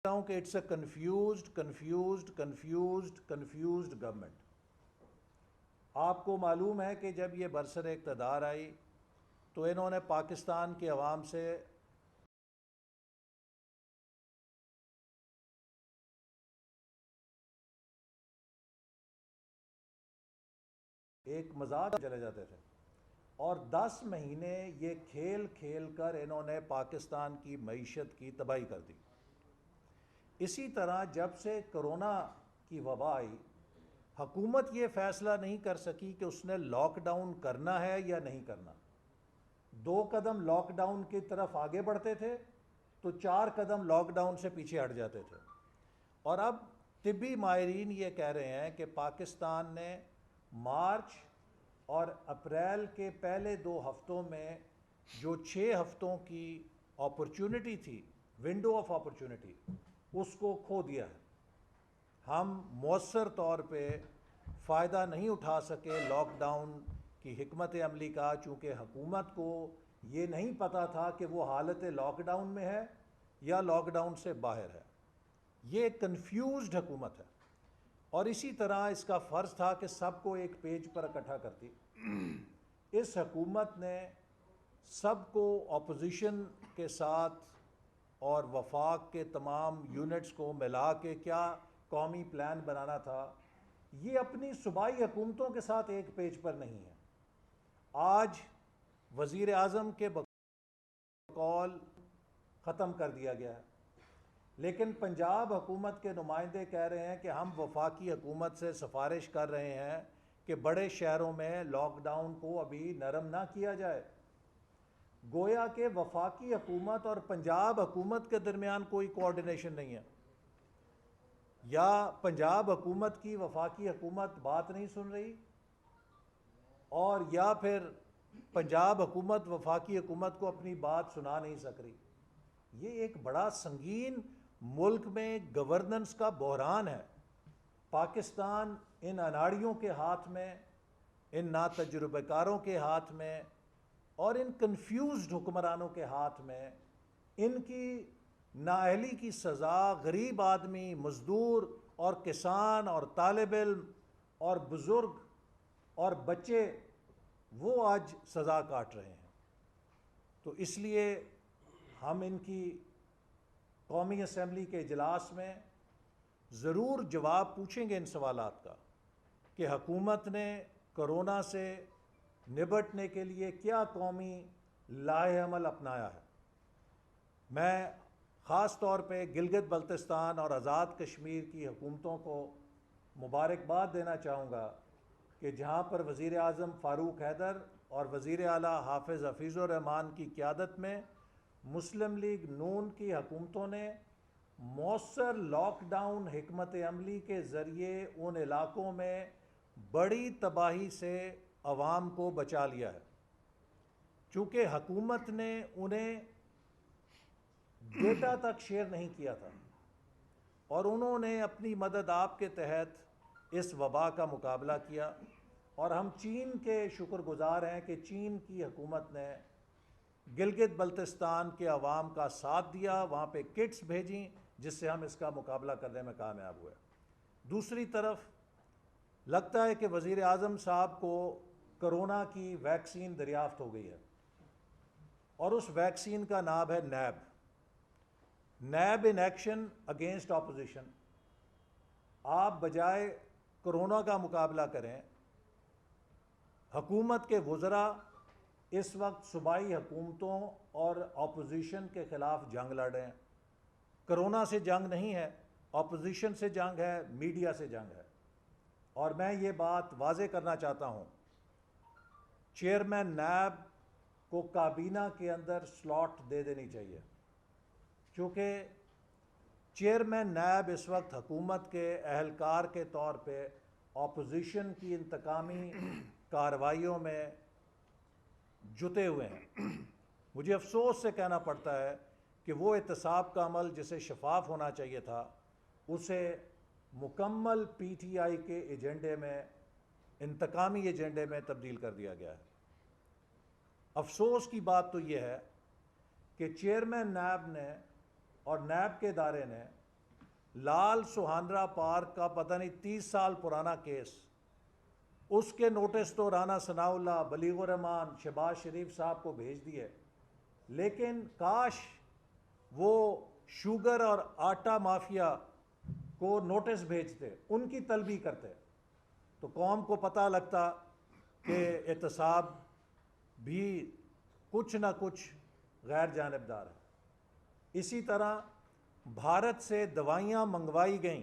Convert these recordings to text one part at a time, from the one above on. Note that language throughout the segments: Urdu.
ہوں کہ اٹس اے کنفیوزڈ گورنمنٹ۔ آپ کو معلوم ہے کہ جب یہ برسر اقتدار آئی تو انہوں نے پاکستان کے عوام سے ایک مذاق چلے جاتے تھے، اور 10 مہینے یہ کھیل کھیل کر انہوں نے پاکستان کی معیشت کی تباہی کر دی۔ اسی طرح جب سے کرونا کی وبا آئی، حکومت یہ فیصلہ نہیں کر سکی کہ اس نے لاک ڈاؤن کرنا ہے یا نہیں کرنا۔ 2 قدم لاک ڈاؤن کی طرف آگے بڑھتے تھے تو 4 قدم لاک ڈاؤن سے پیچھے ہٹ جاتے تھے۔ اور اب طبی ماہرین یہ کہہ رہے ہیں کہ پاکستان نے مارچ اور اپریل کے پہلے 2 ہفتوں میں جو 6 ہفتوں کی اپرچونٹی تھی، ونڈو آف اپرچونٹی، اس کو کھو دیا ہے۔ ہم مؤثر طور پہ فائدہ نہیں اٹھا سکے لاک ڈاؤن کی حکمت عملی کا، چونکہ حکومت کو یہ نہیں پتا تھا کہ وہ حالت لاک ڈاؤن میں ہے یا لاک ڈاؤن سے باہر ہے۔ یہ کنفیوزڈ حکومت ہے، اور اسی طرح اس کا فرض تھا کہ سب کو ایک پیج پر اکٹھا کرتی۔ اس حکومت نے سب کو اپوزیشن کے ساتھ اور وفاق کے تمام یونٹس کو ملا کے کیا قومی پلان بنانا تھا، یہ اپنی صوبائی حکومتوں کے ساتھ ایک پیج پر نہیں ہے۔ آج وزیر اعظم کے بقول ختم کر دیا گیا ہے، لیکن پنجاب حکومت کے نمائندے کہہ رہے ہیں کہ ہم وفاقی حکومت سے سفارش کر رہے ہیں کہ بڑے شہروں میں لاک ڈاؤن کو ابھی نرم نہ کیا جائے۔ گویا کہ وفاقی حکومت اور پنجاب حکومت کے درمیان کوئی کوارڈینیشن نہیں ہے، یا پنجاب حکومت کی وفاقی حکومت بات نہیں سن رہی، اور یا پھر پنجاب حکومت وفاقی حکومت کو اپنی بات سنا نہیں سک رہی۔ یہ ایک بڑا سنگین ملک میں گورننس کا بحران ہے۔ پاکستان ان اناڑیوں کے ہاتھ میں، ان ناتجربہ کاروں کے ہاتھ میں، اور ان کنفیوزڈ حکمرانوں کے ہاتھ میں، ان کی نااہلی کی سزا غریب آدمی، مزدور اور کسان اور طالب علم اور بزرگ اور بچے وہ آج سزا کاٹ رہے ہیں۔ تو اس لیے ہم ان کی قومی اسمبلی کے اجلاس میں ضرور جواب پوچھیں گے ان سوالات کا کہ حکومت نے کرونا سے نبٹنے کے لیے کیا قومی لائحہ عمل اپنایا ہے۔ میں خاص طور پہ گلگت بلتستان اور آزاد کشمیر کی حکومتوں کو مبارکباد دینا چاہوں گا کہ جہاں پر وزیر اعظم فاروق حیدر اور وزیر اعلیٰ حافظ حفیظ الرحمان کی قیادت میں مسلم لیگ نون کی حکومتوں نے مؤثر لاک ڈاؤن حکمت عملی کے ذریعے ان علاقوں میں بڑی تباہی سے عوام کو بچا لیا ہے، چونکہ حکومت نے انہیں ڈیٹا تک شیئر نہیں کیا تھا، اور انہوں نے اپنی مدد آپ کے تحت اس وبا کا مقابلہ کیا۔ اور ہم چین کے شکر گزار ہیں کہ چین کی حکومت نے گلگت بلتستان کے عوام کا ساتھ دیا، وہاں پہ کٹس بھیجیں، جس سے ہم اس کا مقابلہ کرنے میں کامیاب ہوئے۔ دوسری طرف لگتا ہے کہ وزیر اعظم صاحب کو کرونا کی ویکسین دریافت ہو گئی ہے، اور اس ویکسین کا نام ہے NAB in action against opposition. آپ بجائے کرونا کا مقابلہ کریں، حکومت کے وزراء اس وقت صوبائی حکومتوں اور اپوزیشن کے خلاف جنگ لڑ رہے ہیں۔ کرونا سے جنگ نہیں ہے، اپوزیشن سے جنگ ہے، میڈیا سے جنگ ہے۔ اور میں یہ بات واضح کرنا چاہتا ہوں، چیئرمین نیب کو کابینہ کے اندر سلاٹ دے دینی چاہیے، کیونکہ چیئرمین نیب اس وقت حکومت کے اہلکار کے طور پہ اپوزیشن کی انتقامی کارروائیوں میں جتے ہوئے ہیں۔ مجھے افسوس سے کہنا پڑتا ہے کہ وہ احتساب کا عمل جسے شفاف ہونا چاہیے تھا، اسے مکمل پی ٹی آئی کے ایجنڈے میں، انتقامی ایجنڈے میں تبدیل کر دیا گیا ہے۔ افسوس کی بات تو یہ ہے کہ چیئرمین نیب نے اور نیب کے ادارے نے لال سہانرا پارک کا پتہ نہیں 30 سال پرانا کیس، اس کے نوٹس تو رانا ثناء اللہ، بلیغ الرحمان، شہباز شریف صاحب کو بھیج دیے، لیکن کاش وہ شوگر اور آٹا مافیا کو نوٹس بھیجتے، ان کی طلبی کرتے، تو قوم کو پتہ لگتا کہ احتساب بھی کچھ نہ کچھ غیر جانبدار ہے۔ اسی طرح بھارت سے دوائیاں منگوائی گئیں،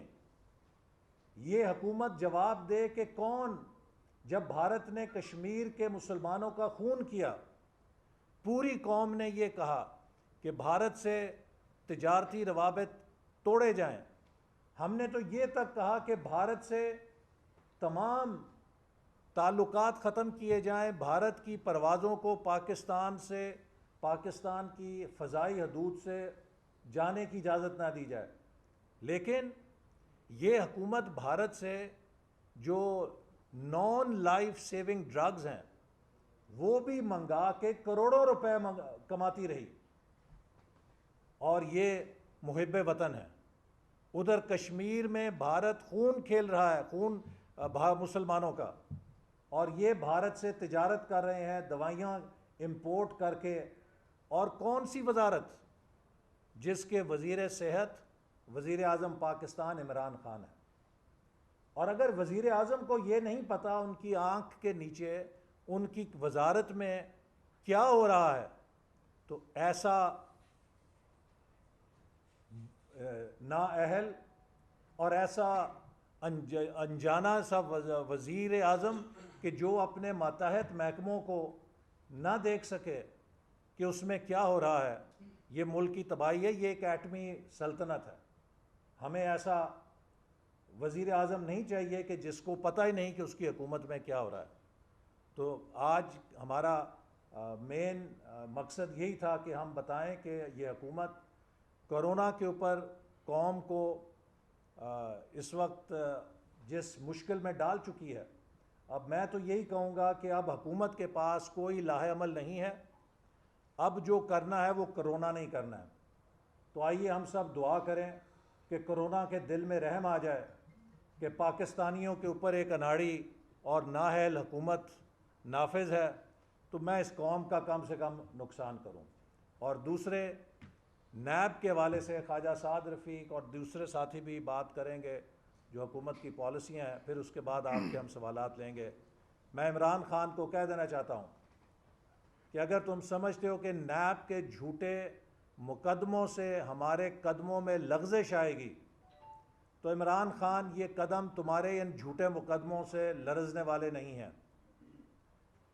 یہ حکومت جواب دے کہ کون، جب بھارت نے کشمیر کے مسلمانوں کا خون کیا، پوری قوم نے یہ کہا کہ بھارت سے تجارتی روابط توڑے جائیں، ہم نے تو یہ تک کہا کہ بھارت سے تمام تعلقات ختم کیے جائیں، بھارت کی پروازوں کو پاکستان سے، پاکستان کی فضائی حدود سے جانے کی اجازت نہ دی جائے، لیکن یہ حکومت بھارت سے جو نان لائف سیونگ ڈرگز ہیں وہ بھی منگا کے کروڑوں روپے کماتی رہی، اور یہ محب وطن ہے۔ ادھر کشمیر میں بھارت خون کھیل رہا ہے، خون مسلمانوں کا، اور یہ بھارت سے تجارت کر رہے ہیں دوائیاں امپورٹ کر کے، اور کون سی وزارت جس کے وزیر صحت وزیر اعظم پاکستان عمران خان ہے، اور اگر وزیر اعظم کو یہ نہیں پتا ان کی آنکھ کے نیچے ان کی وزارت میں کیا ہو رہا ہے، تو ایسا نااہل اور ایسا انجانہ سا وزیر اعظم کہ جو اپنے ماتحت محکموں کو نہ دیکھ سکے کہ اس میں کیا ہو رہا ہے، یہ ملک کی تباہی ہے، یہ ایک ایٹمی سلطنت ہے۔ ہمیں ایسا وزیر اعظم نہیں چاہیے کہ جس کو پتہ ہی نہیں کہ اس کی حکومت میں کیا ہو رہا ہے۔ تو آج ہمارا مین مقصد یہی تھا کہ ہم بتائیں کہ یہ حکومت کرونا کے اوپر قوم کو اس وقت جس مشکل میں ڈال چکی ہے، اب میں تو یہی کہوں گا کہ اب حکومت کے پاس کوئی لاہ عمل نہیں ہے، اب جو کرنا ہے وہ کرونا نہیں کرنا ہے۔ تو آئیے ہم سب دعا کریں کہ کرونا کے دل میں رحم آ جائے کہ پاکستانیوں کے اوپر ایک اناڑی اور نااہل حکومت نافذ ہے، تو میں اس قوم کا کم سے کم نقصان کروں۔ اور دوسرے نیب کے حوالے سے خواجہ سعد رفیق اور دوسرے ساتھی بھی بات کریں گے جو حکومت کی پالیسیاں ہیں، پھر اس کے بعد آپ کے ہم سوالات لیں گے۔ میں عمران خان کو کہہ دینا چاہتا ہوں کہ اگر تم سمجھتے ہو کہ نیب کے جھوٹے مقدموں سے ہمارے قدموں میں لغزش آئے گی، تو عمران خان یہ قدم تمہارے ان جھوٹے مقدموں سے لرزنے والے نہیں ہیں۔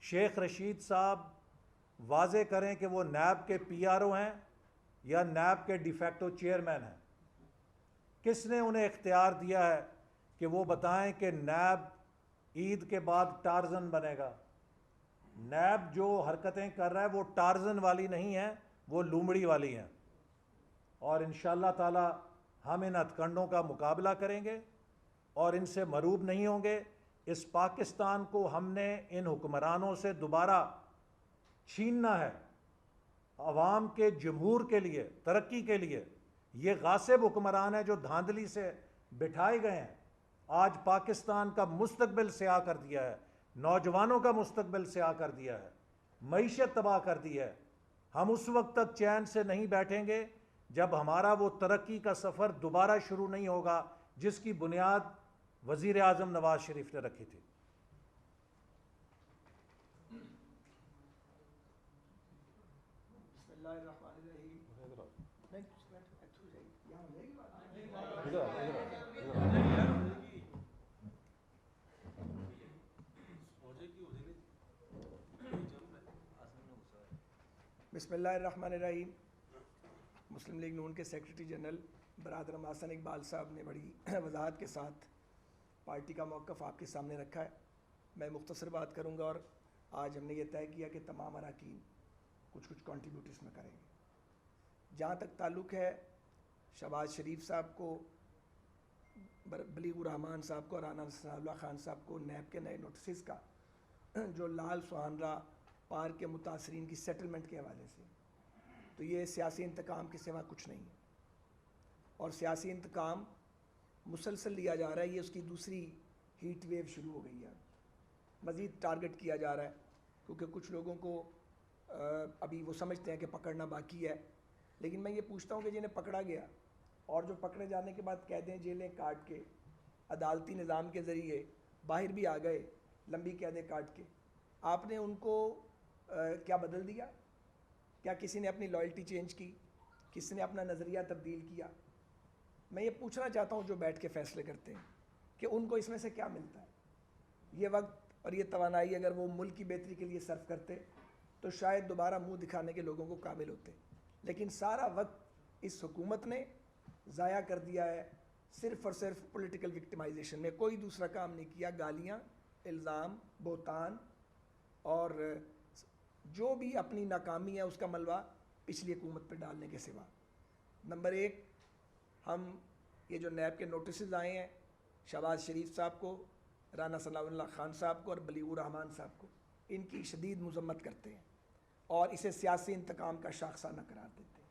شیخ رشید صاحب واضح کریں کہ وہ نیب کے پی آر او ہیں یا نیب کے ڈی فیکٹو چیئرمین ہیں، کس نے انہیں اختیار دیا ہے کہ وہ بتائیں کہ نیب عید کے بعد ٹارزن بنے گا؟ نیب جو حرکتیں کر رہا ہے وہ ٹارزن والی نہیں ہیں، وہ لومڑی والی ہیں، اور انشاءاللہ تعالی ہم ان ہتھکنڈوں کا مقابلہ کریں گے اور ان سے مروب نہیں ہوں گے۔ اس پاکستان کو ہم نے ان حکمرانوں سے دوبارہ چھیننا ہے، عوام کے جمہور کے لیے، ترقی کے لیے۔ یہ غاصب حکمران ہیں جو دھاندلی سے بٹھائے گئے ہیں، آج پاکستان کا مستقبل سیاہ کر دیا ہے، نوجوانوں کا مستقبل سیاہ کر دیا ہے، معیشت تباہ کر دی ہے۔ ہم اس وقت تک چین سے نہیں بیٹھیں گے جب ہمارا وہ ترقی کا سفر دوبارہ شروع نہیں ہوگا جس کی بنیاد وزیر اعظم نواز شریف نے رکھی تھی۔ بسم اللہ الرحمن الرحیم۔ بسم اللہ الرحمن الرحیم۔ مسلم لیگ نون کے سیکرٹری جنرل برادر محسن اقبال صاحب نے بڑی وضاحت کے ساتھ پارٹی کا موقف آپ کے سامنے رکھا ہے۔ میں مختصر بات کروں گا، اور آج ہم نے یہ طے کیا کہ تمام اراکین کچھ کنٹریبیوٹ اس میں کریں گے۔ جہاں تک تعلق ہے شہباز شریف صاحب کو، بلیغ الرحمان صاحب کو اور رانا ثناء اللہ خان صاحب کو نیب کے نئے نوٹسز کا، جو لال سہانرا پارک کے متاثرین کی سیٹلمنٹ کے حوالے سے، تو یہ سیاسی انتقام کے سوا کچھ نہیں ہے، اور سیاسی انتقام مسلسل لیا جا رہا ہے. یہ اس کی دوسری ہیٹ ویو شروع ہو گئی ہے. مزید ٹارگٹ کیا جا رہا ہے کیونکہ کچھ لوگوں کو ابھی وہ سمجھتے ہیں کہ پکڑنا باقی ہے. لیکن میں یہ پوچھتا ہوں کہ جنہیں پکڑا گیا اور جو پکڑے جانے کے بعد قیدیں جیلیں کاٹ کے عدالتی نظام کے ذریعے باہر بھی آ گئے لمبی قیدیں کاٹ کے, آپ نے ان کو کیا بدل دیا؟ کیا کسی نے اپنی لائلٹی چینج کی؟ کسی نے اپنا نظریہ تبدیل کیا؟ میں یہ پوچھنا چاہتا ہوں جو بیٹھ کے فیصلے کرتے ہیں کہ ان کو اس میں سے کیا ملتا ہے؟ یہ وقت اور یہ توانائی اگر وہ ملک کی بہتری کے لیے صرف کرتے تو شاید دوبارہ منہ دکھانے کے لوگوں کو قابل ہوتے. لیکن سارا وقت اس حکومت نے ضائع کر دیا ہے صرف اور صرف پولیٹیکل وکٹمائزیشن میں. کوئی دوسرا کام نہیں کیا. گالیاں, الزام, بہتان اور جو بھی اپنی ناکامی ہے اس کا ملبہ پچھلی حکومت پہ ڈالنے کے سوا. نمبر ایک, ہم یہ جو نیب کے نوٹسز آئے ہیں شہباز شریف صاحب کو, رانا ثناء اللہ خان صاحب کو اور بلیغ الرحمان صاحب کو, ان کی شدید مذمت کرتے ہیں اور اسے سیاسی انتقام کا شاخسانہ قرار دیتے ہیں.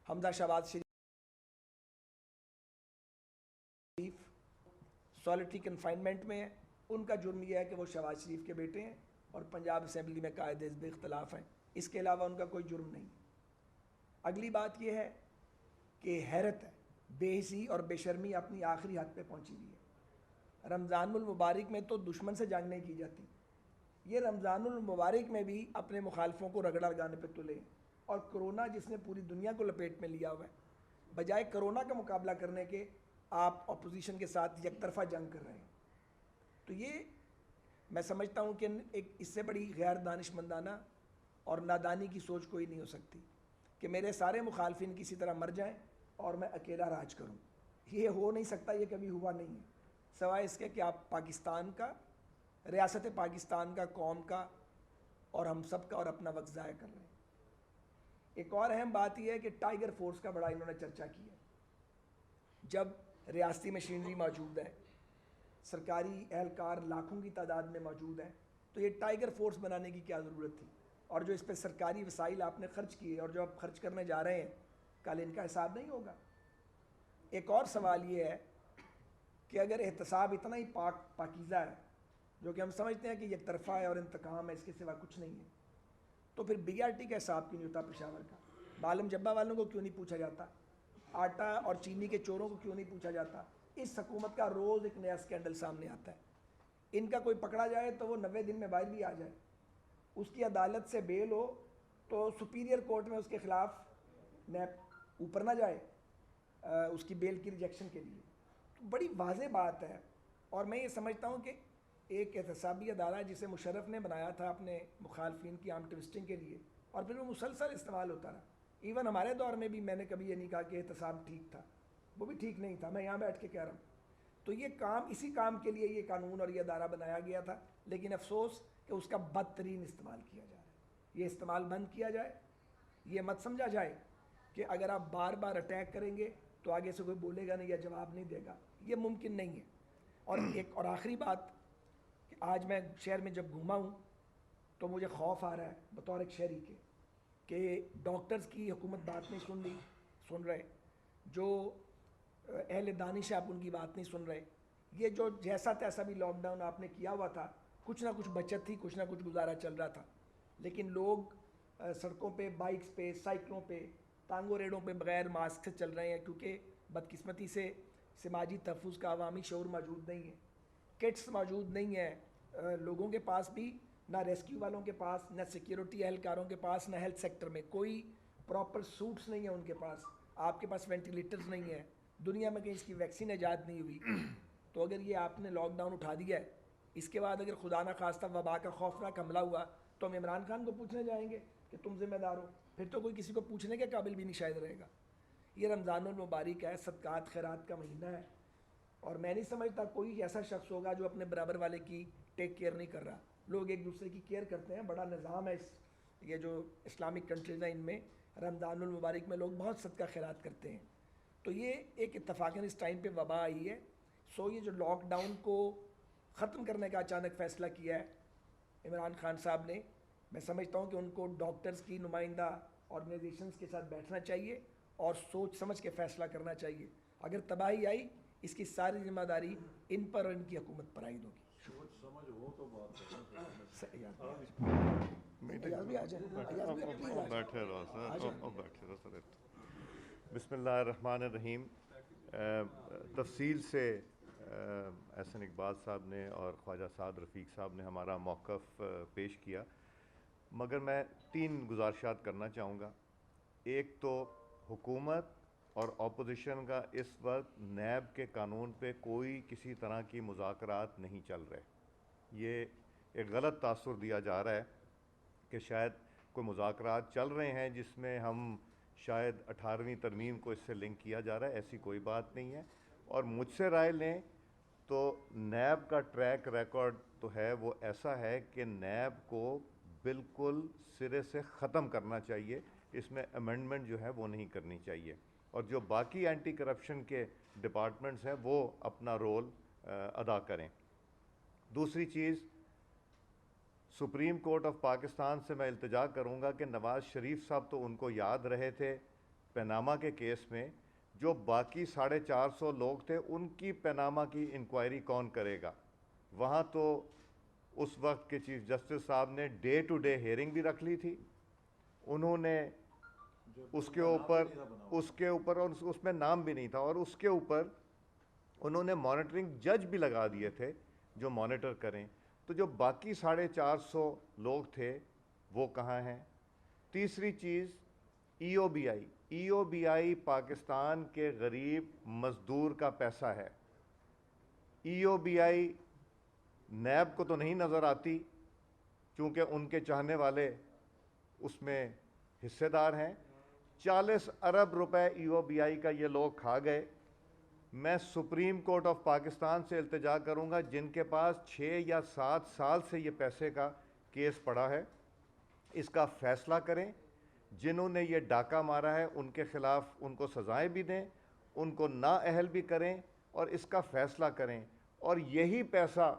حمزہ شہباز شریف سولیٹری کنفائنمنٹ میں ہیں. ان کا جرم یہ ہے کہ وہ شہباز شریف کے بیٹے ہیں اور پنجاب اسمبلی میں قائد حزب اختلاف ہیں. اس کے علاوہ ان کا کوئی جرم نہیں. اگلی بات یہ ہے کہ حیرت ہے, بے حسی اور بے شرمی اپنی آخری حد پہ پہنچی ہوئی ہے. رمضان المبارک میں تو دشمن سے جنگ نہیں کی جاتی, یہ رمضان المبارک میں بھی اپنے مخالفوں کو رگڑا لگانے پہ تلے ہیں. اور کرونا جس نے پوری دنیا کو لپیٹ میں لیا ہوا ہے, بجائے کرونا کا مقابلہ کرنے کے آپ اپوزیشن کے ساتھ یک طرفہ جنگ کر رہے ہیں. تو یہ میں سمجھتا ہوں کہ ایک اس سے بڑی غیر دانشمندانہ اور نادانی کی سوچ کوئی نہیں ہو سکتی کہ میرے سارے مخالفین کسی طرح مر جائیں اور میں اکیلا راج کروں. یہ ہو نہیں سکتا, یہ کبھی ہوا نہیں ہے, سوائے اس کے کہ آپ پاکستان کا, ریاست پاکستان کا, قوم کا اور ہم سب کا اور اپنا وقت ضائع کر رہے ہیں. ایک اور اہم بات یہ ہے کہ ٹائیگر فورس کا بڑا انہوں نے چرچا کی ہے. جب ریاستی مشینری موجود ہے, سرکاری اہلکار لاکھوں کی تعداد میں موجود ہیں, تو یہ ٹائیگر فورس بنانے کی کیا ضرورت تھی؟ اور جو اس پہ سرکاری وسائل آپ نے خرچ کیے اور جو آپ خرچ کرنے جا رہے ہیں, کل ان کا حساب نہیں ہوگا. ایک اور سوال یہ ہے کہ اگر احتساب اتنا ہی پاکیزہ ہے, جو کہ ہم سمجھتے ہیں کہ یک طرفہ ہے اور انتقام ہے, اس کے سوا کچھ نہیں ہے, تو پھر بی آر ٹی کا حساب کیوں نہیں ہوتا پشاور کا؟ عالم جبہ والوں کو کیوں نہیں پوچھا جاتا؟ آٹا اور چینی کے چوروں کو کیوں نہیں پوچھا جاتا؟ اس حکومت کا روز ایک نیا اسکینڈل سامنے آتا ہے. ان کا کوئی پکڑا جائے تو وہ 90 دن میں باہر بھی آ جائے, اس کی عدالت سے بیل ہو تو سپیریئر کورٹ میں اس کے خلاف نیب اوپر نہ جائے اس کی بیل کی ریجیکشن کے لیے. بڑی واضح بات ہے. اور میں یہ سمجھتا ہوں کہ ایک احتسابی ادارہ جسے مشرف نے بنایا تھا اپنے مخالفین کی آرم ٹوسٹنگ کے لیے, اور پھر وہ مسلسل استعمال ہوتا رہا. ایون ہمارے دور میں بھی میں نے کبھی یہ نہیں کہا کہ احتساب ٹھیک تھا, وہ بھی ٹھیک نہیں تھا, میں یہاں بیٹھ کے کہہ رہا ہوں. تو یہ کام, اسی کام کے لیے یہ قانون اور یہ ادارہ بنایا گیا تھا, لیکن افسوس کہ اس کا بدترین استعمال کیا جا رہا ہے. یہ استعمال بند کیا جائے. یہ مت سمجھا جائے کہ اگر آپ بار بار اٹیک کریں گے تو آگے سے کوئی بولے گا نہیں یا جواب نہیں دے گا, یہ ممکن نہیں ہے. اور ایک اور آخری بات کہ آج میں شہر میں جب گھوما ہوں تو مجھے خوف آ رہا ہے بطور ایک شہری کے کہ ڈاکٹرز کی حکومت بات نہیں سن رہے, جو اہل دانش آپ ان کی بات نہیں سن رہے. یہ جو جیسا تیسا بھی لاک ڈاؤن آپ نے کیا ہوا تھا, کچھ نہ کچھ بچت تھی, کچھ نہ کچھ گزارا چل رہا تھا, لیکن لوگ سڑکوں پہ, بائکس پہ, سائیکلوں پہ, ٹانگوں ریڑوں پہ بغیر ماسک سے چل رہے ہیں کیونکہ بدقسمتی سے سماجی تحفظ کا عوامی شعور موجود نہیں ہے, کٹس موجود نہیں ہیں لوگوں کے پاس بھی, نہ ریسکیو والوں کے پاس, نہ سیکیورٹی اہلکاروں کے پاس, نہ ہیلتھ سیکٹر میں کوئی پراپر سوٹس نہیں ہیں ان کے پاس, آپ کے پاس وینٹیلیٹرز نہیں ہیں, دنیا میں کہیں اس کی ویکسین ایجاد نہیں ہوئی. تو اگر یہ آپ نے لاک ڈاؤن اٹھا دیا ہے, اس کے بعد اگر خدا نہ خواستہ وبا کا خوفناک حملہ ہوا تو ہم عمران خان کو پوچھنے جائیں گے کہ تم ذمہ دار ہو, پھر تو کوئی کسی کو پوچھنے کے قابل بھی نہیں شاید رہے گا. یہ رمضان المبارک ہے, صدقات خیرات کا مہینہ ہے, اور میں نہیں سمجھتا کوئی ایسا شخص ہوگا جو اپنے برابر والے کی ٹیک کیئر نہیں کر رہا. لوگ ایک دوسرے کی کیئر کرتے ہیں, بڑا نظام ہے. یہ جو اسلامک کنٹریز ہیں ان میں رمضان المبارک میں لوگ بہت صدقہ خیرات کرتے ہیں. تو یہ ایک اتفاقاً اس ٹائم پہ وبا آئی ہے. سو یہ جو لاک ڈاؤن کو ختم کرنے کا اچانک فیصلہ کیا ہے عمران خان صاحب نے, میں سمجھتا ہوں کہ ان کو ڈاکٹرز کی نمائندہ آرگنائزیشنز کے ساتھ بیٹھنا چاہیے اور سوچ سمجھ کے فیصلہ کرنا چاہیے. اگر تباہی آئی اس کی ساری ذمہ داری ان پر اور ان کی حکومت پر عائد ہوگی. ایاز بھی آ جائیں. ایاز بھی پلیز آ جائیں. بیٹھے رہو سر. بسم اللہ الرحمن الرحیم. تفصیل سے احسن اقبال صاحب نے اور خواجہ سعد رفیق صاحب نے ہمارا موقف پیش کیا، مگر میں 3 گزارشات کرنا چاہوں گا. ایک تو حکومت اور اپوزیشن کا اس وقت نیب کے قانون پہ کوئی کسی طرح کی مذاکرات نہیں چل رہے. یہ ایک غلط تاثر دیا جا رہا ہے کہ شاید کوئی مذاکرات چل رہے ہیں جس میں ہم شاید 18ویں ترمیم کو اس سے لنک کیا جا رہا ہے. ایسی کوئی بات نہیں ہے. اور مجھ سے رائے لیں تو نیب کا ٹریک ریکارڈ تو ہے وہ ایسا ہے کہ نیب کو بالکل سرے سے ختم کرنا چاہیے. اس میں امینڈمنٹ جو ہے وہ نہیں کرنی چاہیے. اور جو باقی اینٹی کرپشن کے ڈپارٹمنٹس ہیں وہ اپنا رول ادا کریں. دوسری چیز، سپریم کورٹ آف پاکستان سے میں التجا کروں گا کہ نواز شریف صاحب تو ان کو یاد رہے تھے پیناما کے کیس میں، جو باقی 450 لوگ تھے ان کی پیناما کی انکوائری کون کرے گا؟ وہاں تو اس وقت کے چیف جسٹس صاحب نے ڈے ٹو ڈے ہیئرنگ بھی رکھ لی تھی. انہوں نے اس کے اوپر اور اس میں نام بھی نہیں تھا، اور اس کے اوپر انہوں نے مانیٹرنگ جج بھی لگا دیے تھے جو مانیٹر کریں. تو جو باقی 450 لوگ تھے وہ کہاں ہیں؟ تیسری چیز، ای او بی آئی پاکستان کے غریب مزدور کا پیسہ ہے. ای او بی آئی نیب کو تو نہیں نظر آتی چونکہ ان کے چاہنے والے اس میں حصے دار ہیں. 40 ارب روپے ای او بی آئی کا یہ لوگ کھا گئے. میں سپریم کورٹ آف پاکستان سے التجا کروں گا، جن کے پاس 6 یا 7 سال سے یہ پیسے کا کیس پڑا ہے، اس کا فیصلہ کریں. جنہوں نے یہ ڈاکہ مارا ہے ان کے خلاف ان کو سزائیں بھی دیں، ان کو نااہل بھی کریں اور اس کا فیصلہ کریں. اور یہی پیسہ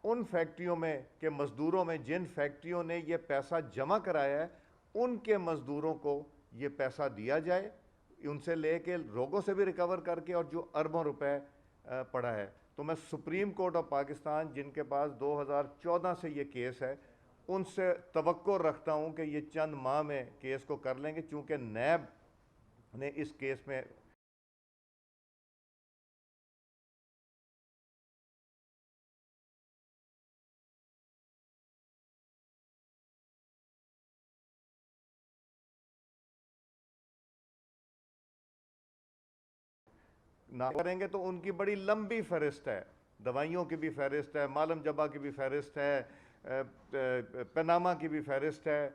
ان فیکٹریوں میں کہ مزدوروں میں جن فیکٹریوں نے یہ پیسہ جمع کرایا ہے ان کے مزدوروں کو یہ پیسہ دیا جائے، ان سے لے کے لوگوں سے بھی ریکور کر کے، اور جو اربوں روپے پڑا ہے. تو میں سپریم کورٹ آف پاکستان جن کے پاس 2014 سے یہ کیس ہے ان سے توقع رکھتا ہوں کہ یہ چند ماہ میں کیس کو کر لیں گے، چونکہ نیب نے اس کیس میں نہ کریں گے تو ان کی بڑی لمبی فہرست ہے. دوائیوں کی بھی فہرست ہے، معلم جبا کی بھی فہرست ہے، پیناما کی بھی فہرست ہے،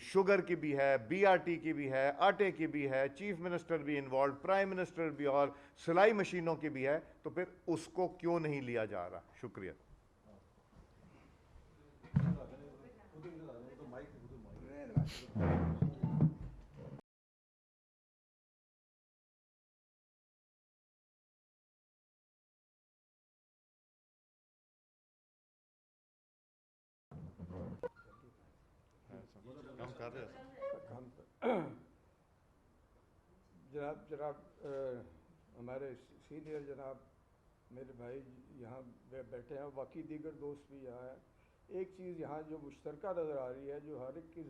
شوگر کی بھی ہے، بی آر ٹی کی بھی ہے، آٹے کی بھی ہے، چیف منسٹر بھی انوالوڈ، پرائم منسٹر بھی، اور سلائی مشینوں کی بھی ہے. تو پھر اس کو کیوں نہیں لیا جا رہا؟ شکریہ. کام کر رہے ہیں جناب ہمارے سینئر جناب میرے بھائی یہاں بیٹھے ہیں، باقی دیگر دوست بھی یہاں ہیں. ایک چیز یہاں جو مشترکہ نظر آ رہی ہے، جو ہر ایک کی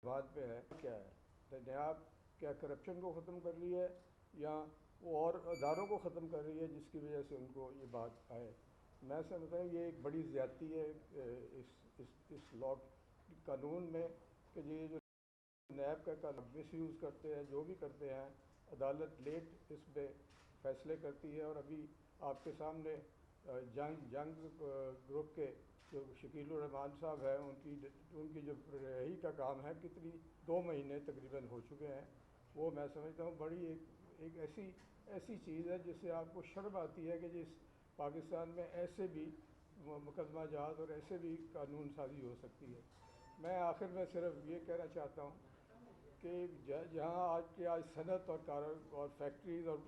زبان پہ ہے، کیا ہے؟ نیب کیا کرپشن کو ختم کر رہی ہے یا وہ اور اداروں کو ختم کر رہی ہے جس کی وجہ سے ان کو یہ بات آئے؟ میں سمجھتا ہوں یہ ایک بڑی زیادتی ہے اس لا قانون میں کہ یہ جو نیب کا مس یوز کرتے ہیں، جو بھی کرتے ہیں، عدالت لیٹ اس پہ فیصلے کرتی ہے. اور ابھی آپ کے سامنے جنگ گروپ کے جو شکیل الرحمان صاحب ہیں ان کی جو رہائی کا کام ہے، کتنی 2 مہینے تقریباً ہو چکے ہیں. وہ میں سمجھتا ہوں بڑی ایک ایسی چیز ہے جس سے آپ کو شرم آتی ہے کہ جس پاکستان میں ایسے بھی مقدمہ جات اور ایسے بھی قانون سازی ہو سکتی ہے. میں آخر میں صرف یہ کہنا چاہتا ہوں کہ جہاں آج صنعت اور فیکٹریز اور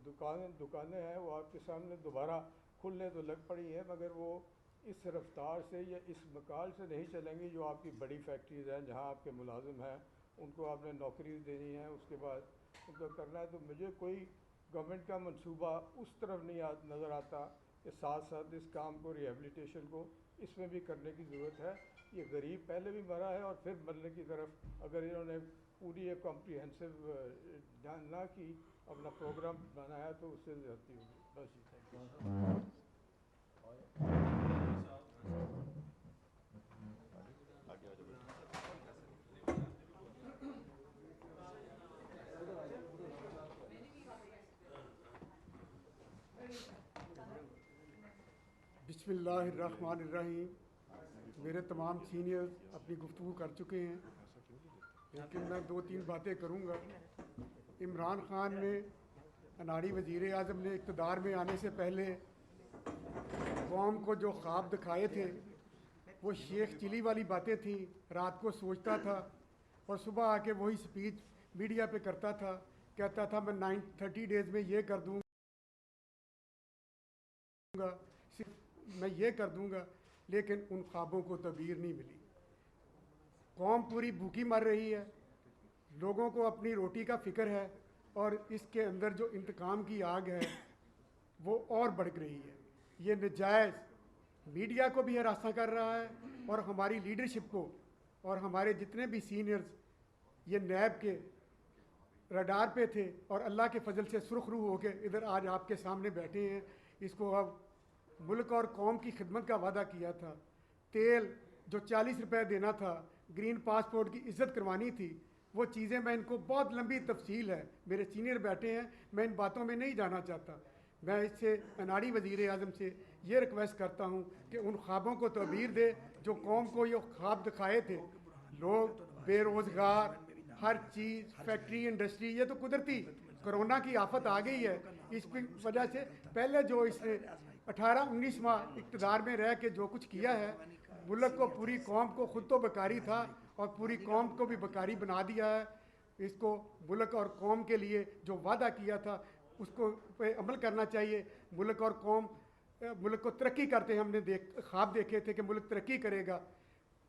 دکانیں ہیں وہ آپ کے سامنے دوبارہ کھلنے تو لگ پڑی ہیں، مگر وہ اس رفتار سے یا اس مقال سے نہیں چلیں گی جو آپ کی بڑی فیکٹریز ہیں جہاں آپ کے ملازم ہیں، ان کو آپ نے نوکری دینی ہے. اس کے بعد ان کو کرنا ہے. تو مجھے کوئی گورنمنٹ کا منصوبہ اس طرف نہیں نظر آتا کہ ساتھ ساتھ اس کام کو ریہیبلیٹیشن کو اس میں بھی کرنے کی ضرورت ہے. یہ غریب پہلے بھی مرا ہے اور پھر مرنے کی طرف اگر انہوں نے پوری ایک کمپریہنسو نہ کی اپنا پروگرام بنایا تو اس سے زیادتی ہوگی. بس تھینک یو. بسم اللہ الرحمن الرحیم. میرے تمام سینئرز اپنی گفتگو کر چکے ہیں لیکن میں 2-3 باتیں کروں گا. عمران خان نے اناڑی وزیر اعظم نے اقتدار میں آنے سے پہلے قوم کو جو خواب دکھائے تھے وہ شیخ چلی والی باتیں تھیں. رات کو سوچتا تھا اور صبح آ کے وہی سپیچ میڈیا پہ کرتا تھا, کہتا تھا میں 30 ڈیز میں یہ کر دوں گا, میں یہ کر دوں گا, لیکن ان خوابوں کو تعبیر نہیں ملی. قوم پوری بھوکی مر رہی ہے, لوگوں کو اپنی روٹی کا فکر ہے اور اس کے اندر جو انتقام کی آگ ہے وہ اور بڑھ رہی ہے. یہ نجائز میڈیا کو بھی ہراساں کر رہا ہے اور ہماری لیڈرشپ کو اور ہمارے جتنے بھی سینئرز یہ نیب کے رڈار پہ تھے اور اللہ کے فضل سے سرخ روح ہو کے ادھر آج آپ کے سامنے بیٹھے ہیں. اس کو اب ملک اور قوم کی خدمت کا وعدہ کیا تھا, تیل جو 40 روپے دینا تھا, گرین پاسپورٹ کی عزت کروانی تھی, وہ چیزیں میں ان کو بہت لمبی تفصیل ہے, میرے سینئر بیٹھے ہیں, میں ان باتوں میں نہیں جانا چاہتا. میں اس سے اناڑی وزیر اعظم سے یہ ریکویسٹ کرتا ہوں کہ ان خوابوں کو تعبیر دے جو قوم کو یہ خواب دکھائے تھے. لوگ بے روزگار, ہر چیز, فیکٹری, انڈسٹری, یہ تو قدرتی کرونا کی آفت آ گئی ہے. اس کی وجہ سے پہلے جو اس نے 18-19 ماہ اقتدار میں رہ کے جو کچھ کیا ہے, ملک کو, پوری قوم کو, خود تو بیکاری تھا اور پوری قوم کو بھی بیکاری بنا دیا ہے. اس کو ملک اور قوم کے لیے جو وعدہ کیا تھا اس کو پہ عمل کرنا چاہیے. ملک اور قوم, ملک کو ترقی کرتے ہم نے خواب دیکھے تھے کہ ملک ترقی کرے گا.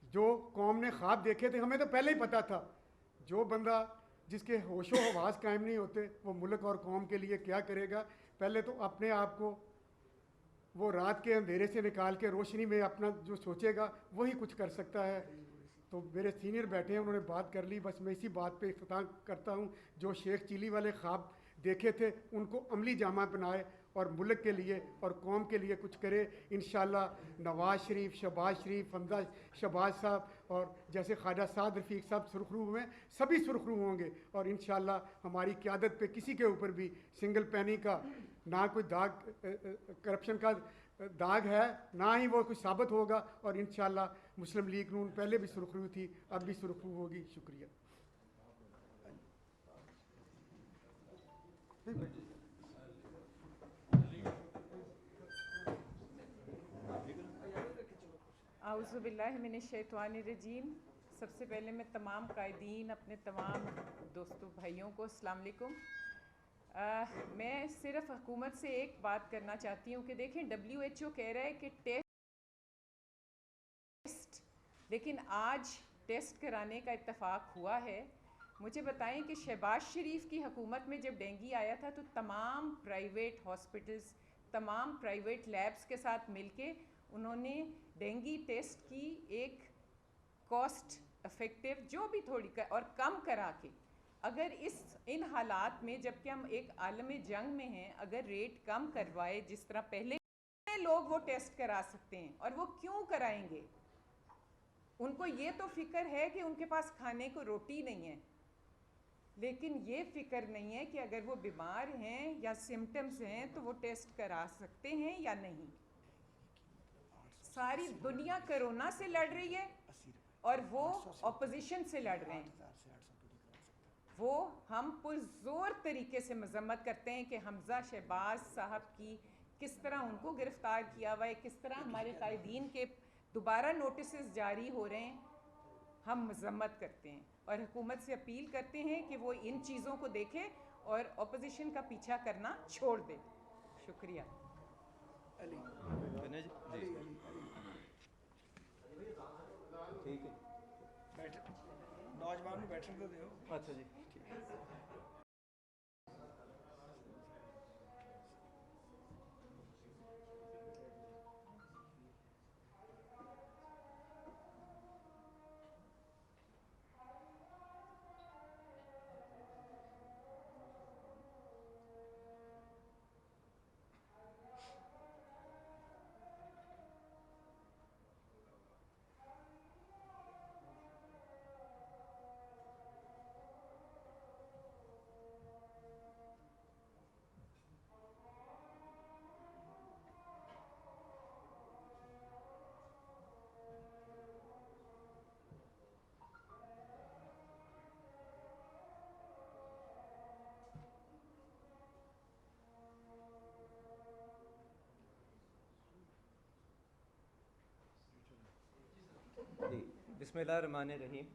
جو قوم نے خواب دیکھے تھے ہمیں تو پہلے ہی پتہ تھا. جو بندہ جس کے ہوش و حواس قائم نہیں ہوتے وہ ملک اور قوم کے لیے کیا کرے گا. پہلے تو اپنے آپ کو وہ رات کے اندھیرے سے نکال کے روشنی میں اپنا جو سوچے گا وہی کچھ کر سکتا ہے. تو میرے سینئر بیٹھے ہیں, انہوں نے بات کر لی, بس میں اسی بات پہ اختتام کرتا ہوں. جو شیخ چلی والے خواب دیکھے تھے ان کو عملی جامہ بنائے اور ملک کے لیے اور قوم کے لیے کچھ کرے. انشاءاللہ نواز شریف, شہباز شریف, حمزہ شہباز صاحب اور جیسے خواجہ سعد رفیق صاحب سرخرو ہوئے, سبھی سرخرو ہوں گے اور انشاءاللہ ہماری قیادت پہ کسی کے اوپر بھی سنگل پینی کا نہ کوئی داغ, کرپشن کا داغ ہے, نہ ہی وہ کچھ ثابت ہوگا. اور انشاءاللہ مسلم لیگ نون پہلے بھی سرخرو تھی, اب بھی سرخرو ہوگی. شکریہ. اعوذ باللہ من الشیطان الرجیم. سب سے پہلے میں تمام قائدین, اپنے تمام دوستوں بھائیوں کو السلام علیکم. میں صرف حکومت سے ایک بات کرنا چاہتی ہوں کہ دیکھیں WHO کہہ رہا ہے کہ ٹیسٹ, لیکن آج ٹیسٹ کرانے کا اتفاق ہوا ہے. مجھے بتائیں کہ شہباز شریف کی حکومت میں جب ڈینگی آیا تھا تو تمام پرائیویٹ ہاسپٹلز, تمام پرائیویٹ لیبز کے ساتھ مل کے انہوں نے ڈینگی ٹیسٹ کی ایک کاسٹ افیکٹو جو بھی تھوڑی اور کم کرا کے, اگر ان حالات میں جب کہ ہم ایک عالم جنگ میں ہیں, اگر ریٹ کم کروائے جس طرح پہلے لوگ وہ ٹیسٹ کرا سکتے ہیں. اور وہ کیوں کرائیں گے؟ ان کو یہ تو فکر ہے کہ ان کے پاس کھانے کو روٹی نہیں ہے, لیکن یہ فکر نہیں ہے کہ اگر وہ بیمار ہیں یا سمٹمز ہیں تو وہ ٹیسٹ کرا سکتے ہیں یا نہیں. ساری دنیا کرونا سے لڑ رہی ہے اور وہ اپوزیشن سے لڑ رہے ہیں. وہ ہم پرزور طریقے سے مذمت کرتے ہیں کہ حمزہ شہباز صاحب کی کس طرح ان کو گرفتار کیا ہوا ہے, کس طرح ہمارے قائدین کے دوبارہ نوٹسز جاری ہو رہے ہیں. ہم مذمت کرتے ہیں اور حکومت سے اپیل کرتے ہیں کہ وہ ان چیزوں کو دیکھے اور اپوزیشن کا پیچھا کرنا چھوڑ دے. شکریہ. ٹھیک ہے, نوجوان بیٹھنے تو دیو. اچھا جی. بسم اللہ الرحمن الرحیم.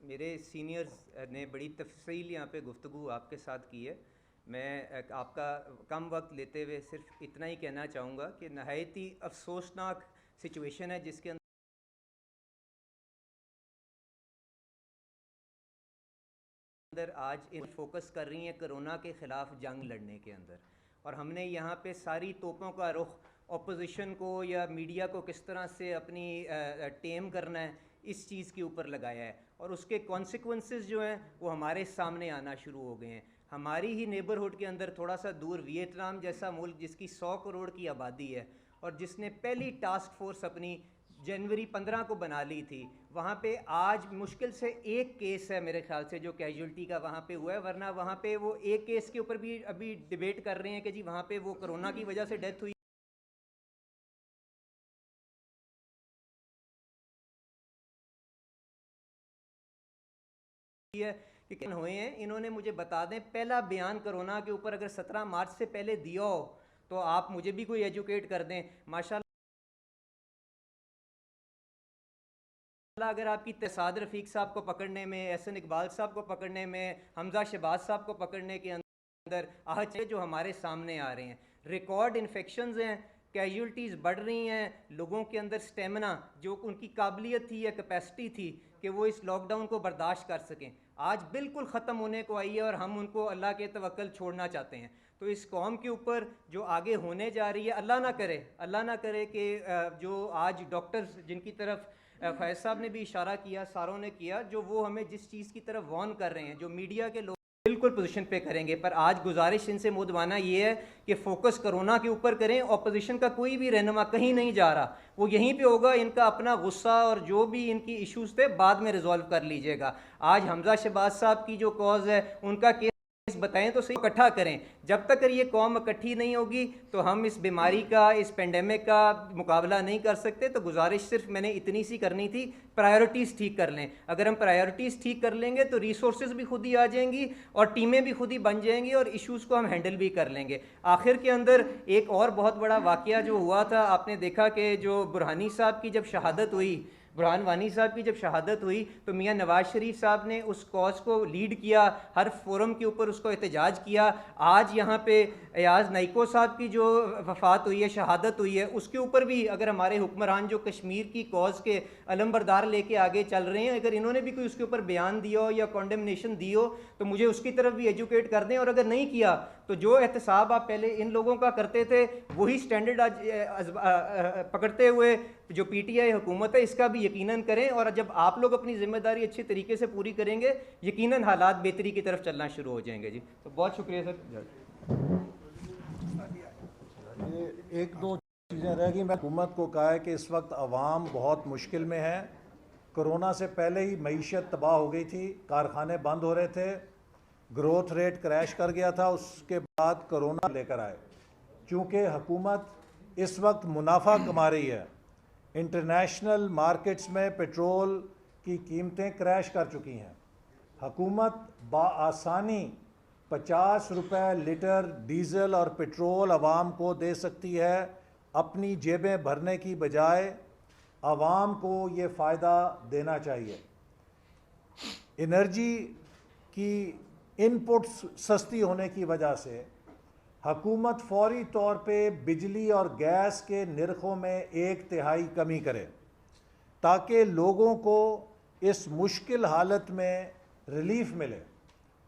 میرے سینئرز نے بڑی تفصیل یہاں پہ گفتگو آپ کے ساتھ کی ہے. میں آپ کا کم وقت لیتے ہوئے صرف اتنا ہی کہنا چاہوں گا کہ نہایت ہی افسوسناک سچویشن ہے جس کے اندر آج ان فوکس کر رہی ہیں کرونا کے خلاف جنگ لڑنے کے اندر، اور ہم نے یہاں پہ ساری توپوں کا رخ اپوزیشن کو یا میڈیا کو کس طرح سے اپنی ٹیم کرنا ہے اس چیز کے اوپر لگایا ہے، اور اس کے کانسیکوینسز جو ہیں وہ ہمارے سامنے آنا شروع ہو گئے ہیں. ہماری ہی نیبرہڈ کے اندر تھوڑا سا دور ویتنام جیسا ملک جس کی 100 کروڑ کی آبادی ہے اور جس نے پہلی ٹاسک فورس اپنی جنوری 15 کو بنا لی تھی، وہاں پہ آج مشکل سے ایک کیس ہے میرے خیال سے جو کیجولٹی کا وہاں پہ ہوا ہے، ورنہ وہاں پہ وہ ایک کیس کے اوپر بھی ابھی ڈیبیٹ کر رہے ہیں کہ جی وہاں پہ وہ کرونا کی وجہ سے ڈیتھ ہوئی ہے کہ ہوئے ہیں. انہوں نے مجھے بتا دیں پہلا بیان کرونا کے اوپر اگر 17 مارچ سے پہلے دیا ہو تو آپ مجھے بھی کوئی ایجوکیٹ کر دیں. ماشاءاللہ اگر آپ کی تصاد رفیق صاحب کو پکڑنے میں، احسن اقبال صاحب کو پکڑنے میں، حمزہ شہباز صاحب کو پکڑنے کے اندر آج جو ہمارے سامنے آ رہے ہیں ریکارڈ انفیکشنز ہیں، کیجولٹیز بڑھ رہی ہیں، لوگوں کے اندر سٹیمنا جو ان کی قابلیت تھی یا کیپیسٹی تھی کہ وہ اس لاک ڈاؤن کو برداشت کر سکیں آج بالکل ختم ہونے کو آئی ہے، اور ہم ان کو اللہ کے توکل چھوڑنا چاہتے ہیں. تو اس قوم کے اوپر جو آگے ہونے جا رہی ہے، اللہ نہ کرے کہ جو آج ڈاکٹرز جن کی طرف فیض صاحب نے بھی اشارہ کیا، ساروں نے کیا، جو وہ ہمیں جس چیز کی طرف وارن کر رہے ہیں، جو میڈیا کے لوگ بالکل پوزیشن پہ کریں گے. پر آج گزارش ان سے مودوانہ یہ ہے کہ فوکس کرونا کے اوپر کریں. اپوزیشن کا کوئی بھی رہنما کہیں نہیں جا رہا، وہ یہیں پہ ہوگا. ان کا اپنا غصہ اور جو بھی ان کی ایشوز تھے بعد میں ریزالو کر لیجئے گا. آج حمزہ شہباز صاحب کی جو کاز ہے ان کا کیس بتائیں تو صحیح اکٹھا کریں. جب تک یہ قوم اکٹھی نہیں ہوگی تو ہم اس بیماری کا، اس پینڈیمک کا مقابلہ نہیں کر سکتے. تو گزارش صرف میں نے اتنی سی کرنی تھی، پرائیورٹیز ٹھیک کر لیں. اگر ہم پرائیورٹیز ٹھیک کر لیں گے تو ریسورسز بھی خود ہی آ جائیں گی اور ٹیمیں بھی خود ہی بن جائیں گی اور ایشوز کو ہم ہینڈل بھی کر لیں گے. آخر کے اندر ایک اور بہت بڑا واقعہ جو ہوا تھا، آپ نے دیکھا کہ جو برہانی صاحب کی جب شہادت ہوئی، برہان وانی صاحب کی جب شہادت ہوئی تو میاں نواز شریف صاحب نے اس کاز کو لیڈ کیا، ہر فورم کے اوپر اس کو احتجاج کیا. آج یہاں پہ ایاز نائکو صاحب کی جو وفات ہوئی ہے، شہادت ہوئی ہے، اس کے اوپر بھی اگر ہمارے حکمران جو کشمیر کی کاز کے علم بردار لے کے آگے چل رہے ہیں، اگر انہوں نے بھی کوئی اس کے اوپر بیان دیا ہو یا کنڈمنیشن دی ہو تو مجھے اس کی طرف بھی ایجوکیٹ کر دیں. اور اگر نہیں کیا تو جو احتساب آپ پہلے ان لوگوں کا کرتے تھے وہی سٹینڈرڈ آج پکڑتے ہوئے جو پی ٹی آئی حکومت ہے اس کا بھی یقیناً کریں. اور جب آپ لوگ اپنی ذمہ داری اچھی طریقے سے پوری کریں گے یقیناً حالات بہتری کی طرف چلنا شروع ہو جائیں گے. جی تو بہت شکریہ سر. ایک دو چیزیں رہ گئی. میں حکومت کو کہا ہے کہ اس وقت عوام بہت مشکل میں ہے. کرونا سے پہلے ہی معیشت تباہ ہو گئی تھی، کارخانے بند ہو رہے تھے، گروتھ ریٹ کریش کر گیا تھا. اس کے بعد کرونا لے کر آئے. چونکہ حکومت اس وقت منافع کما رہی ہے، انٹرنیشنل مارکیٹس میں پیٹرول کی قیمتیں کریش کر چکی ہیں. حکومت بآسانی 50 روپے لیٹر ڈیزل اور پیٹرول عوام کو دے سکتی ہے. اپنی جیبیں بھرنے کی بجائے عوام کو یہ فائدہ دینا چاہیے. انرجی کی ان پٹس سستی ہونے کی وجہ سے حکومت فوری طور پہ بجلی اور گیس کے نرخوں میں 1/3 کمی کرے تاکہ لوگوں کو اس مشکل حالت میں ریلیف ملے،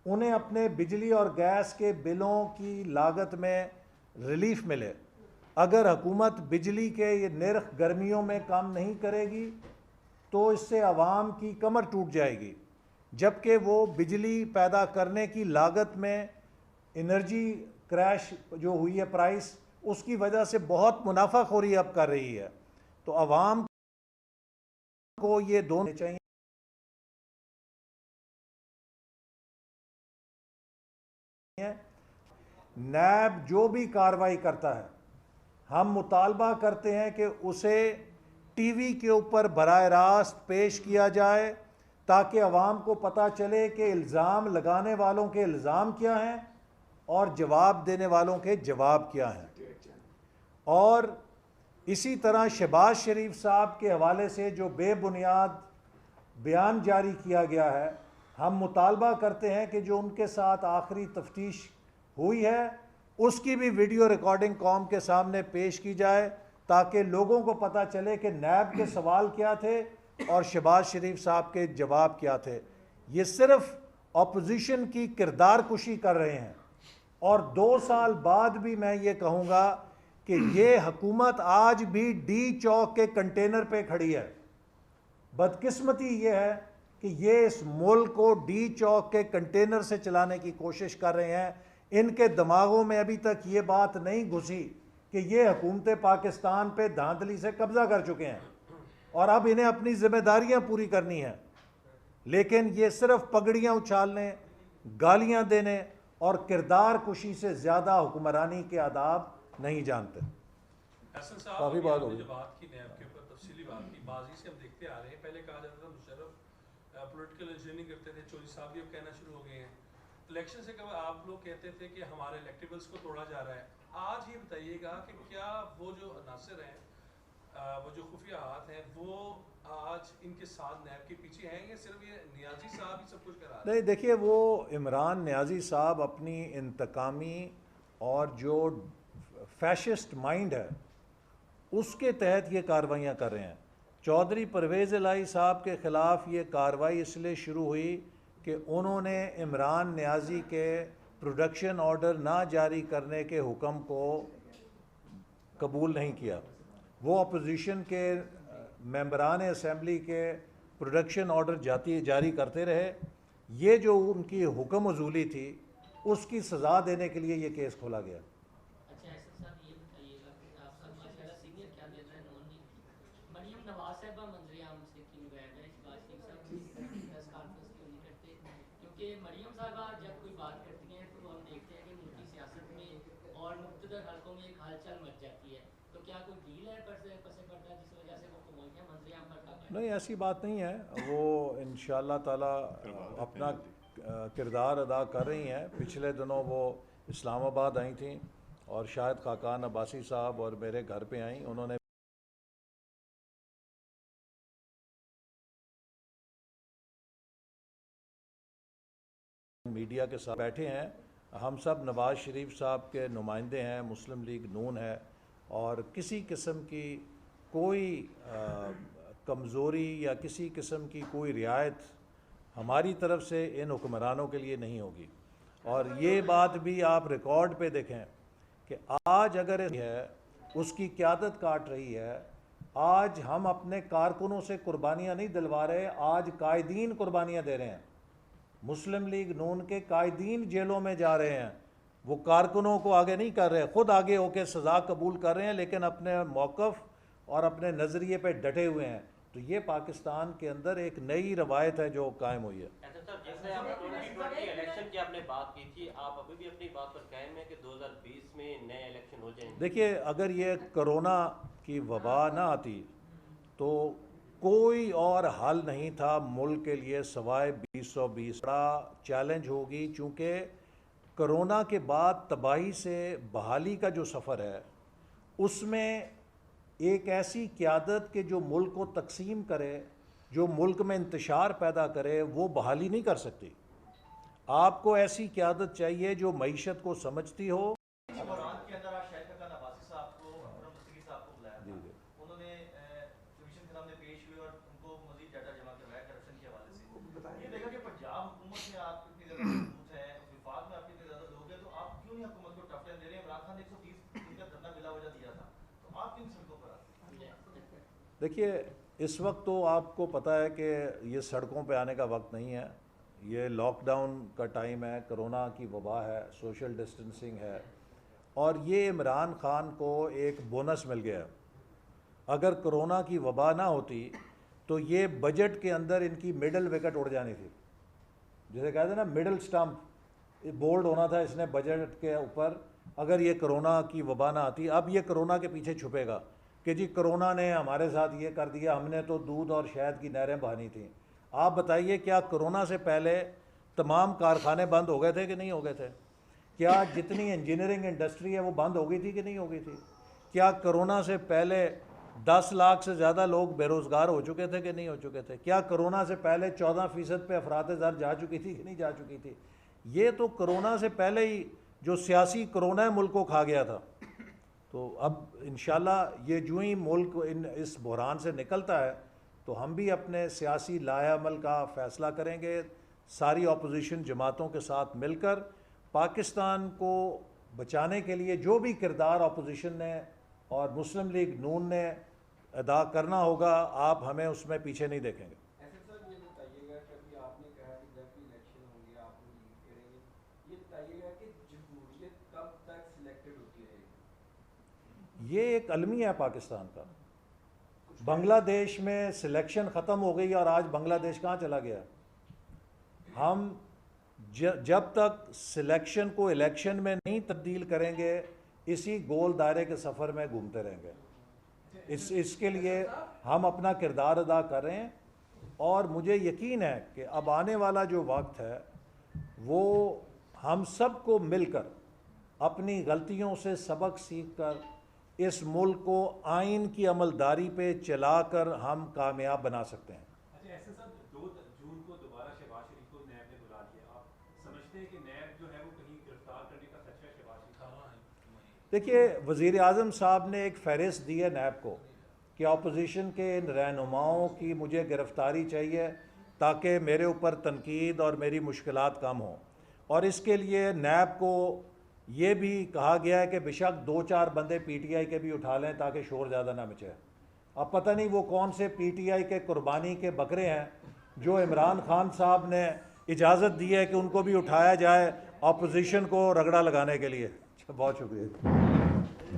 انہیں اپنے بجلی اور گیس کے بلوں کی لاگت میں ریلیف ملے. اگر حکومت بجلی کے یہ نرخ گرمیوں میں کم نہیں کرے گی تو اس سے عوام کی کمر ٹوٹ جائے گی، جبکہ وہ بجلی پیدا کرنے کی لاگت میں انرجی کریش جو ہوئی ہے پرائس، اس کی وجہ سے بہت منافع خوری اب کر رہی ہے. تو عوام کو یہ دونوں چاہیے. نیب جو بھی کارروائی کرتا ہے ہم مطالبہ کرتے ہیں کہ اسے ٹی وی کے اوپر براہ راست پیش کیا جائے تاکہ عوام کو پتہ چلے کہ الزام لگانے والوں کے الزام کیا ہیں اور جواب دینے والوں کے جواب کیا ہیں. اور اسی طرح شہباز شریف صاحب کے حوالے سے جو بے بنیاد بیان جاری کیا گیا ہے. ہم مطالبہ کرتے ہیں کہ جو ان کے ساتھ آخری تفتیش ہوئی ہے اس کی بھی ویڈیو ریکارڈنگ قوم کے سامنے پیش کی جائے تاکہ لوگوں کو پتہ چلے کہ نیب کے سوال کیا تھے اور شہباز شریف صاحب کے جواب کیا تھے. یہ صرف اپوزیشن کی کردار کشی کر رہے ہیں. اور 2 سال بعد بھی میں یہ کہوں گا کہ یہ حکومت آج بھی ڈی چوک کے کنٹینر پہ کھڑی ہے. بدقسمتی یہ ہے کہ یہ اس ملک کو ڈی چوک کے کنٹینر سے چلانے کی کوشش کر رہے ہیں. ان کے دماغوں میں ابھی تک یہ بات نہیں گھسی کہ یہ حکومت پاکستان پہ دھاندلی سے قبضہ کر چکے ہیں اور اب انہیں اپنی ذمہ داریاں پوری کرنی ہیں. لیکن یہ صرف پگڑیاں اچھالنے, گالیاں دینے اور کردار کشی سے زیادہ حکمرانی کے آداب نہیں جانتے. حسن صاحب کافی بات ہوگی. جو بات کی نیب کے اوپر تفصیلی بات کی, ماضی سے ہم دیکھتے آ رہے ہیں. پہلے کہا جاتا تھا مشرف پولیٹیکل انجینئرنگ کرتے تھے, چودھری صاحب بھی اب کہنا شروع ہو گئے ہیں. الیکشن سے قبل آپ لوگ کہتے تھے کہ ہمارے الیکٹیبلز کو توڑا جا رہا ہے. آج یہ بتائیے گا کہ کیا وہ جو عناصر ہیں, وہ جو خفیہ ہاتھ ہیں, وہ آج ان کے ساتھ نیب کے پیچھے ہیں یا صرف یہ نیازی صاحب ہی سب کچھ کرا رہے ہیں؟ نہیں, دیکھیے وہ عمران نیازی صاحب اپنی انتقامی اور جو فیشسٹ مائنڈ ہے اس کے تحت یہ کارروائیاں کر رہے ہیں. چودھری پرویز الہی صاحب کے خلاف یہ کارروائی اس لیے شروع ہوئی کہ انہوں نے عمران نیازی کے پروڈکشن آرڈر نہ جاری کرنے کے حکم کو قبول نہیں کیا. وہ اپوزیشن کے ممبران اسمبلی کے پروڈکشن آرڈر جاری کرتے رہے. یہ جو ان کی حکم عزولی تھی اس کی سزا دینے کے لیے یہ کیس کھولا گیا. اچھا ایسا صاحب یہ بتائیے گا کہ آپ سب ماشاءاللہ سینئر کیا دیتا ہے نون نہیں, مریم نواز صاحبہ منظر عام سے کیوں غائب ہے؟ شہباز شریف صاحب کی پریس کانفرنس کیوں نہیں کرتے؟ کیونکہ مریم صاحبہ جب کوئی بات کرتی ہیں تو ہم دیکھتے ہیں کہ ملکی سیاست میں اور مقتدر حلقوں میں ایک ہلچل مچ جاتی ہے. تو کیا کوئی ڈیل ہے پسے پردہ جس وجہ سے وہ خاموش ہیں, منظر عام پر قابل؟ نہیں, ایسی بات نہیں ہے. وہ انشاءاللہ تعالی اپنا کردار ادا کر رہی ہیں. پچھلے دنوں وہ اسلام آباد آئی تھیں اور شاہد خاقان عباسی صاحب اور میرے گھر پہ آئیں. انہوں نے میڈیا کے ساتھ بیٹھے ہیں. ہم سب نواز شریف صاحب کے نمائندے ہیں, مسلم لیگ نون ہے, اور کسی قسم کی کوئی کمزوری یا کسی قسم کی کوئی رعایت ہماری طرف سے ان حکمرانوں کے لیے نہیں ہوگی. اور یہ بات بھی آپ ریکارڈ پہ دیکھیں کہ آج اگر ہے اس کی قیادت کاٹ رہی ہے. آج ہم اپنے کارکنوں سے قربانیاں نہیں دلوا رہے, آج قائدین قربانیاں دے رہے ہیں. مسلم لیگ نون کے قائدین جیلوں میں جا رہے ہیں. وہ کارکنوں کو آگے نہیں کر رہے, خود آگے ہو کے سزا قبول کر رہے ہیں, لیکن اپنے موقف اور اپنے نظریے پہ ڈٹے ہوئے ہیں. تو یہ پاکستان کے اندر ایک نئی روایت ہے جو قائم ہوئی ہے. جیسے آپ 2020 الیکشن کی آپ نے بات کی تھی, آپ ابھی بھی اپنی بات پر قائم ہیں کہ 2020 میں نئے الیکشن ہو جائیں گے؟ دیکھیے, اگر یہ کرونا کی وبا نہ آتی تو کوئی اور حل نہیں تھا ملک کے لیے سوائے 2020. بڑا چیلنج ہوگی, چونکہ کرونا کے بعد تباہی سے بحالی کا جو سفر ہے اس میں ایک ایسی قیادت کہ جو ملک کو تقسیم کرے, جو ملک میں انتشار پیدا کرے, وہ بحالی نہیں کر سکتی. آپ کو ایسی قیادت چاہیے جو معیشت کو سمجھتی ہو. دیکھیے, اس وقت تو آپ کو پتہ ہے کہ یہ سڑکوں پہ آنے کا وقت نہیں ہے. یہ لاک ڈاؤن کا ٹائم ہے, کرونا کی وبا ہے, سوشل ڈسٹنسنگ ہے, اور یہ عمران خان کو ایک بونس مل گیا. اگر کرونا کی وبا نہ ہوتی تو یہ بجٹ کے اندر ان کی مڈل وکٹ اڑ جانی تھی. جیسے کہتے ہیں نا, مڈل سٹمپ بولڈ ہونا تھا اس نے بجٹ کے اوپر, اگر یہ کرونا کی وبا نہ آتی. اب یہ کرونا کے پیچھے چھپے گا کہ جی کرونا نے ہمارے ساتھ یہ کر دیا, ہم نے تو دودھ اور شہد کی نہریں بہانی تھیں. آپ بتائیے, کیا کرونا سے پہلے تمام کارخانے بند ہو گئے تھے کہ نہیں ہو گئے تھے؟ کیا جتنی انجینئرنگ انڈسٹری ہے وہ بند ہو گئی تھی کہ نہیں ہو گئی تھی؟ کیا کرونا سے پہلے 10 لاکھ سے زیادہ لوگ بے روزگار ہو چکے تھے کہ نہیں ہو چکے تھے؟ کیا کرونا سے پہلے 14% پہ افراط زر جا چکی تھی کہ نہیں جا چکی تھی؟ یہ تو کرونا سے پہلے ہی جو سیاسی کرونا ہے ملک کو کھا گیا تھا. تو اب انشاءاللہ یہ جو ہی ملک اس بحران سے نکلتا ہے تو ہم بھی اپنے سیاسی لائحہ عمل کا فیصلہ کریں گے ساری اپوزیشن جماعتوں کے ساتھ مل کر. پاکستان کو بچانے کے لیے جو بھی کردار اپوزیشن نے اور مسلم لیگ نون نے ادا کرنا ہوگا، آپ ہمیں اس میں پیچھے نہیں دیکھیں گے. ایسے صاحب یہ بتائیے گا کہ ابھی آپ نے کہا کہ جب بھی الیکشن ہوں گے آپ وہ لیڈ کریں گے، یہ بتائیے گا کہ جمہوریت کب تک سلیکٹڈ ہوتی رہے گی؟ یہ ایک المیہ ہے پاکستان کا. بنگلہ دیش میں سلیکشن ختم ہو گئی اور آج بنگلہ دیش کہاں چلا گیا؟ ہم جب تک سلیکشن کو الیکشن میں نہیں تبدیل کریں گے اسی گول دائرے کے سفر میں گھومتے رہیں گے. اس کے لیے ہم اپنا کردار ادا کر رہے ہیں اور مجھے یقین ہے کہ اب آنے والا جو وقت ہے وہ ہم سب کو مل کر اپنی غلطیوں سے سبق سیکھ کر اس ملک کو آئین کی عملداری پہ چلا کر ہم کامیاب بنا سکتے ہیں. اچھا ایسے صاحب 2 جون کو دوبارہ شہباز شریف کو نیب نے بلا لیا، آپ سمجھتے ہیں کہ نیب جو ہے وہ کہیں گرفتار کرنے کا خدشہ شہباز شریف کا؟ دیکھیے وزیر اعظم صاحب نے ایک فہرست دی ہے نیب کو کہ اپوزیشن کے رہنماؤں کی مجھے گرفتاری چاہیے تاکہ میرے اوپر تنقید اور میری مشکلات کم ہوں. اور اس کے لیے نیب کو یہ بھی کہا گیا ہے کہ بے شک 2-4 بندے پی ٹی آئی کے بھی اٹھا لیں تاکہ شور زیادہ نہ مچے. اب پتہ نہیں وہ کون سے پی ٹی آئی کے قربانی کے بکرے ہیں جو عمران خان صاحب نے اجازت دی ہے کہ ان کو بھی اٹھایا جائے اپوزیشن کو رگڑا لگانے کے لیے. بہت شکریہ.